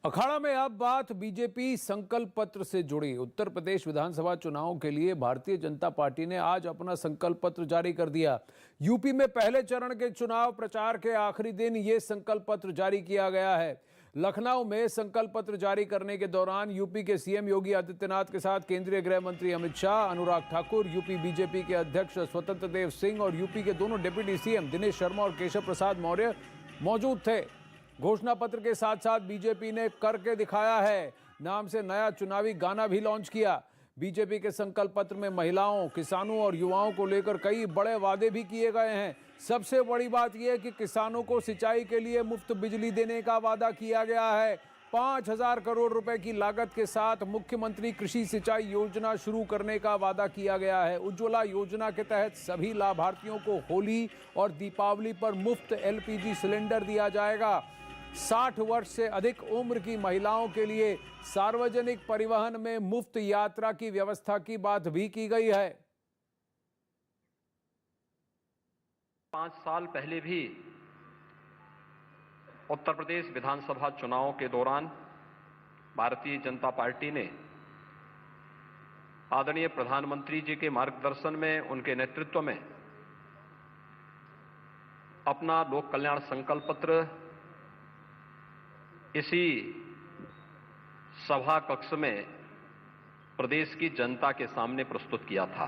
अखाड़ा में अब बात बीजेपी संकल्प पत्र से जुड़ी। उत्तर प्रदेश विधानसभा चुनाव के लिए भारतीय जनता पार्टी ने आज अपना संकल्प पत्र जारी कर दिया। यूपी में पहले चरण के चुनाव प्रचार के आखिरी दिन ये संकल्प पत्र जारी किया गया है। लखनऊ में संकल्प पत्र जारी करने के दौरान यूपी के सीएम योगी आदित्यनाथ के साथ केंद्रीय गृह मंत्री अमित शाह, अनुराग ठाकुर, यूपी बीजेपी के अध्यक्ष स्वतंत्र देव सिंह और यूपी के दोनों डिप्टी सीएम दिनेश शर्मा और केशव प्रसाद मौर्य मौजूद थे। घोषणा पत्र के साथ साथ बीजेपी ने करके दिखाया है नाम से नया चुनावी गाना भी लॉन्च किया। बीजेपी के संकल्प पत्र में महिलाओं, किसानों और युवाओं को लेकर कई बड़े वादे भी किए गए हैं। सबसे बड़ी बात यह है कि किसानों को सिंचाई के लिए मुफ्त बिजली देने का वादा किया गया है। 5,000 करोड़ रुपए की लागत के साथ मुख्यमंत्री कृषि सिंचाई योजना शुरू करने का वादा किया गया है। उज्ज्वला योजना के तहत सभी लाभार्थियों को होली और दीपावली पर मुफ्त एलपीजी सिलेंडर दिया जाएगा। 60 वर्ष से अधिक उम्र की महिलाओं के लिए सार्वजनिक परिवहन में मुफ्त यात्रा की व्यवस्था की बात भी की गई है। 5 साल पहले भी उत्तर प्रदेश विधानसभा चुनाव के दौरान भारतीय जनता पार्टी ने आदरणीय प्रधानमंत्री जी के मार्गदर्शन में, उनके नेतृत्व में अपना लोक कल्याण संकल्प पत्र इसी सभा कक्ष में प्रदेश की जनता के सामने प्रस्तुत किया था।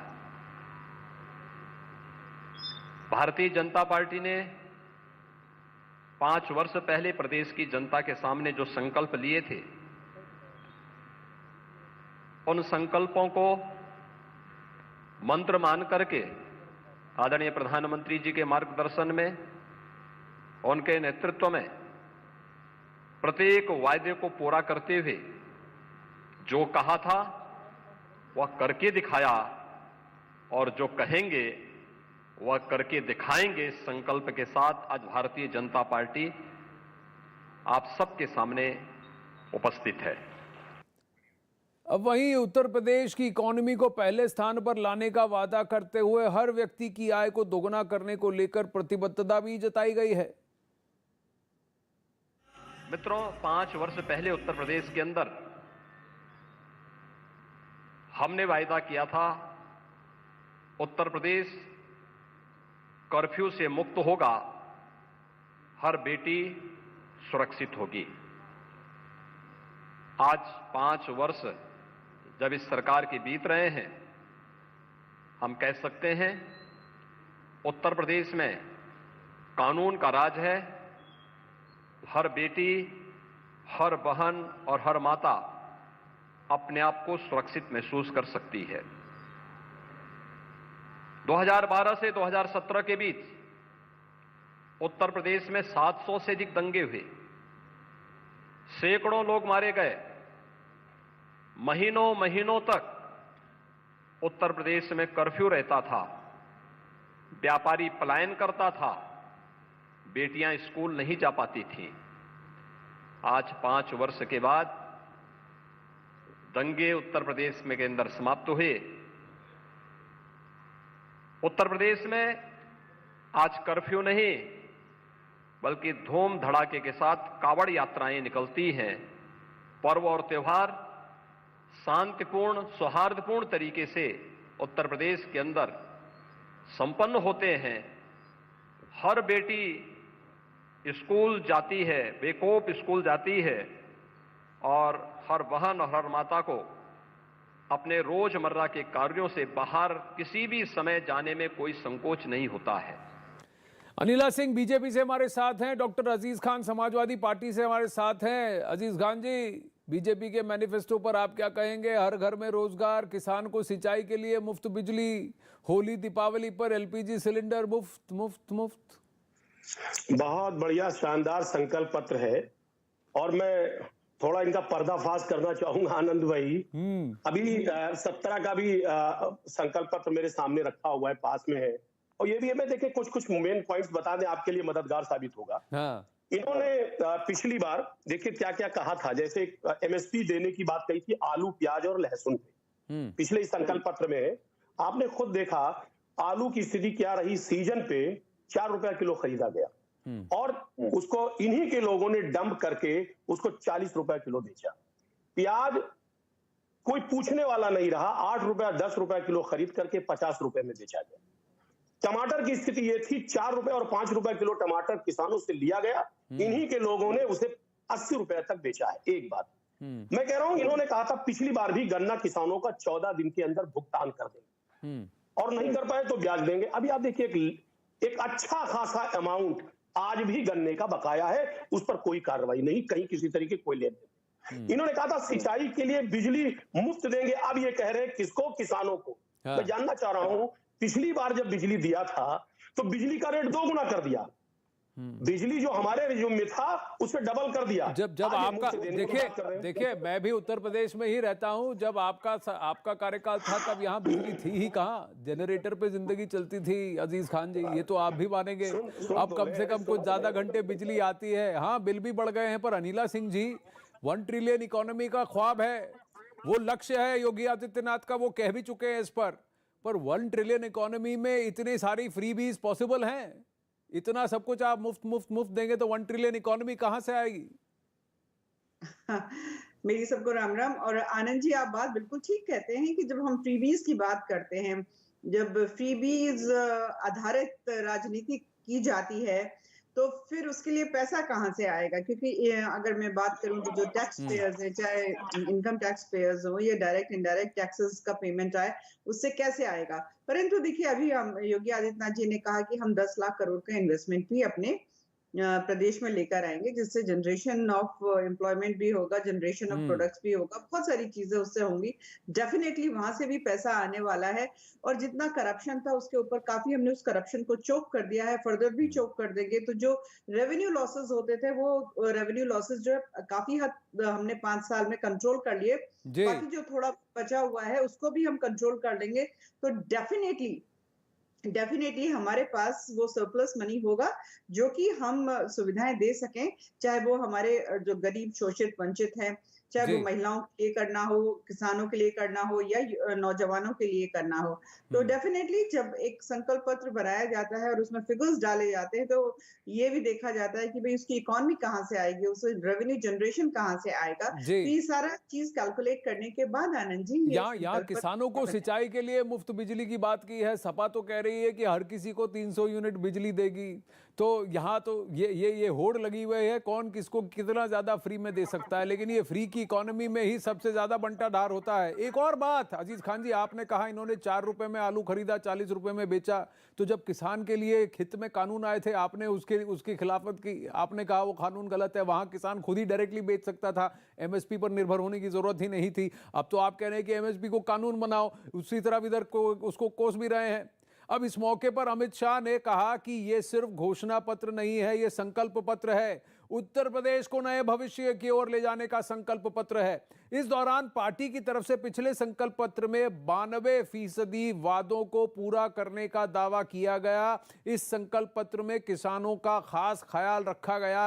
भारतीय जनता पार्टी ने 5 वर्ष पहले प्रदेश की जनता के सामने जो संकल्प लिए थे, उन संकल्पों को मंत्र मान करके आदरणीय प्रधानमंत्री जी के मार्गदर्शन में, उनके नेतृत्व में प्रत्येक वायदे को पूरा करते हुए जो कहा था वह करके दिखाया और जो कहेंगे वह करके दिखाएंगे। संकल्प के साथ आज भारतीय जनता पार्टी आप सबके सामने उपस्थित है। अब वहीं उत्तर प्रदेश की इकोनॉमी को पहले स्थान पर लाने का वादा करते हुए हर व्यक्ति की आय को दोगुना करने को लेकर प्रतिबद्धता भी जताई गई है। मित्रों, 5 वर्ष पहले उत्तर प्रदेश के अंदर हमने वायदा किया था उत्तर प्रदेश कर्फ्यू से मुक्त होगा, हर बेटी सुरक्षित होगी। आज 5 वर्ष जब इस सरकार के बीत रहे हैं, हम कह सकते हैं उत्तर प्रदेश में कानून का राज है। हर बेटी, हर बहन और हर माता अपने आप को सुरक्षित महसूस कर सकती है। 2012 से 2017 के बीच उत्तर प्रदेश में 700 से अधिक दंगे हुए, सैकड़ों लोग मारे गए। महीनों महीनों तक उत्तर प्रदेश में कर्फ्यू रहता था, व्यापारी पलायन करता था, बेटियां स्कूल नहीं जा पाती थीं। आज 5 वर्ष के बाद दंगे उत्तर प्रदेश में के अंदर समाप्त हुए। उत्तर प्रदेश में आज कर्फ्यू नहीं बल्कि धूम धड़ाके के साथ कावड़ यात्राएं निकलती हैं। पर्व और त्योहार शांतिपूर्ण, सौहार्दपूर्ण तरीके से उत्तर प्रदेश के अंदर संपन्न होते हैं। हर बेटी स्कूल जाती है, बेखौफ स्कूल जाती है और हर बहन और हर माता को अपने रोजमर्रा के कार्यों से बाहर किसी भी समय जाने में कोई संकोच नहीं होता है। अनिला सिंह बीजेपी से हमारे साथ हैं, डॉक्टर अजीज खान समाजवादी पार्टी से हमारे साथ हैं। अजीज खान जी, बीजेपी के मैनिफेस्टो पर आप क्या कहेंगे? हर घर में रोजगार, किसान को सिंचाई के लिए मुफ्त बिजली, होली दीपावली पर एलपीजी सिलेंडर मुफ्त मुफ्त मुफ्त। बहुत बढ़िया, शानदार संकल्प पत्र है और मैं थोड़ा इनका पर्दाफाश करना चाहूंगा आनंद भाई। अभी 17 का भी संकल्प पत्र मेरे सामने रखा हुआ है, पास में है, और ये भी हमें देखे कुछ मेन पॉइंट्स बता दें, आपके लिए मददगार साबित होगा। हाँ। इन्होंने पिछली बार देखिए क्या क्या कहा था। जैसे एमएसपी देने की बात कही थी आलू, प्याज और लहसुन पे। पिछले संकल्प पत्र में आपने खुद देखा आलू की स्थिति क्या रही। सीजन पे 4 रुपया किलो खरीदा गया, और उसको इन्हीं के लोगों ने डंप करके उसको 40 रुपए किलो बेचा। प्याज कोई पूछने वाला नहीं रहा, 8 रुपए 10 रुपए किलो खरीद करके 50 रुपए में बेचा गया। टमाटर की स्थिति ये थी, 4 रुपए और 5 रुपए किलो टमाटर किसानों से लिया गया, इन्हीं के लोगों ने उसे 80 रुपए तक बेचा है। एक बात मैं कह रहा हूं, इन्होंने कहा था पिछली बार भी गन्ना किसानों का 14 दिन के अंदर भुगतान कर देंगे और नहीं कर पाए तो ब्याज देंगे। अभी आप देखिए एक अच्छा खासा अमाउंट आज भी गन्ने का बकाया है, उस पर कोई कार्रवाई नहीं, कहीं किसी तरीके कोई लेन देन। इन्होंने कहा था सिंचाई के लिए बिजली मुफ्त देंगे, अब ये कह रहे हैं किसको? किसानों को। मैं जानना चाह रहा हूं, पिछली बार जब बिजली दिया था तो बिजली का रेट 2 गुना कर दिया, बिजली जो हमारे रिज्यूम में था उसे डबल कर दिया। जब आपका देखिए मैं भी उत्तर प्रदेश में ही रहता हूं, जब आपका कार्यकाल था तब यहाँ बिजली थी ही कहाँ, जनरेटर पे जिंदगी चलती थी अजीज खान जी, ये तो आप भी मानेंगे। अब कम से कम कुछ ज्यादा घंटे बिजली आती है। हाँ, बिल भी बढ़ गए हैं, पर अनिला सिंह जी 1 ट्रिलियन इकोनॉमी का ख्वाब है, वो लक्ष्य है योगी आदित्यनाथ का, वो कह भी चुके हैं इस पर 1 ट्रिलियन इकोनॉमी में इतनी सारी फ्रीबीज पॉसिबल हैं? इतना सब कुछ आप मुफ्त देंगे तो 1 ट्रिलियन इकोनॉमी कहां से आएगी? मेरी सबको राम राम। और आनंद जी, आप बात बिल्कुल ठीक कहते हैं कि जब हम फ्रीबीज की बात करते हैं, जब फ्रीबीज आधारित राजनीति की जाती है तो फिर उसके लिए पैसा कहाँ से आएगा? क्योंकि अगर मैं बात करूं तो जो टैक्स पेयर्स हैं, चाहे इनकम टैक्स पेयर्स हो या डायरेक्ट इनडायरेक्ट टैक्सेस का पेमेंट आए, उससे कैसे आएगा? परंतु देखिए, अभी हम योगी आदित्यनाथ जी ने कहा कि हम 10 लाख करोड़ का इन्वेस्टमेंट भी अपने प्रदेश में लेकर आएंगे, जिससे जनरेशन ऑफ एम्प्लॉयमेंट भी होगा, जनरेशन ऑफ प्रोडक्ट्स भी होगा, बहुत सारी चीजें उससे होंगी। डेफिनेटली वहां से भी पैसा आने वाला है। और जितना करप्शन था उसके ऊपर काफी हमने उस करप्शन को चोक कर दिया है, फर्दर भी चोक कर देंगे। तो जो रेवेन्यू लॉसेस होते थे, वो रेवेन्यू लॉसेस जो है काफी हद हमने 5 साल में कंट्रोल कर लिए। बाकी जो थोड़ा बचा हुआ है उसको भी हम कंट्रोल कर लेंगे, तो डेफिनेटली हमारे पास वो सरप्लस मनी होगा जो कि हम सुविधाएं दे सकें, चाहे वो हमारे जो गरीब शोषित वंचित हैं, चाहे वो महिलाओं के लिए करना हो, किसानों के लिए करना हो या नौजवानों के लिए करना हो। तो डेफिनेटली जब एक संकल्प पत्र बनाया जाता है और उसमें फिगर्स डाले जाते हैं, तो ये भी देखा जाता है कि भाई उसकी इकोनॉमी कहाँ से आएगी, उससे रेवेन्यू जनरेशन कहाँ से आएगा। तो ये सारा चीज कैलकुलेट करने के बाद आनंद जी, यहाँ किसानों को सिंचाई के लिए मुफ्त बिजली की बात की है। सपा तो कह रही है कि हर किसी को 300 यूनिट बिजली देगी। तो यहाँ तो ये होड़ लगी हुई है, कौन किसको कितना ज्यादा फ्री में दे सकता है। लेकिन ये फ्री की इकोनॉमी में ही सबसे ज्यादा बंटाढार होता है। एक और बात अजीज खान जी, आपने कहा इन्होंने 4 रुपए में आलू खरीदा, 40 रुपए में बेचा। तो जब किसान के लिए हित में कानून आए थे, आपने उसकी खिलाफत की, आपने कहा वो कानून गलत है। वहां किसान खुद ही डायरेक्टली बेच सकता था, एमएसपी पर निर्भर होने की जरूरत ही नहीं थी। अब तो आप कह रहे हैं कि एमएसपी को कानून बनाओ, उसी तरह इधर उसको कोस भी रहे हैं। अब इस मौके पर अमित शाह ने कहा कि ये सिर्फ घोषणा पत्र नहीं है, ये संकल्प पत्र है, उत्तर प्रदेश को नए भविष्य की ओर ले जाने का संकल्प पत्र है। इस दौरान पार्टी की तरफ से पिछले संकल्प पत्र में 92% वादों को पूरा करने का दावा किया गया। इस संकल्प पत्र में किसानों का खास ख्याल रखा गया।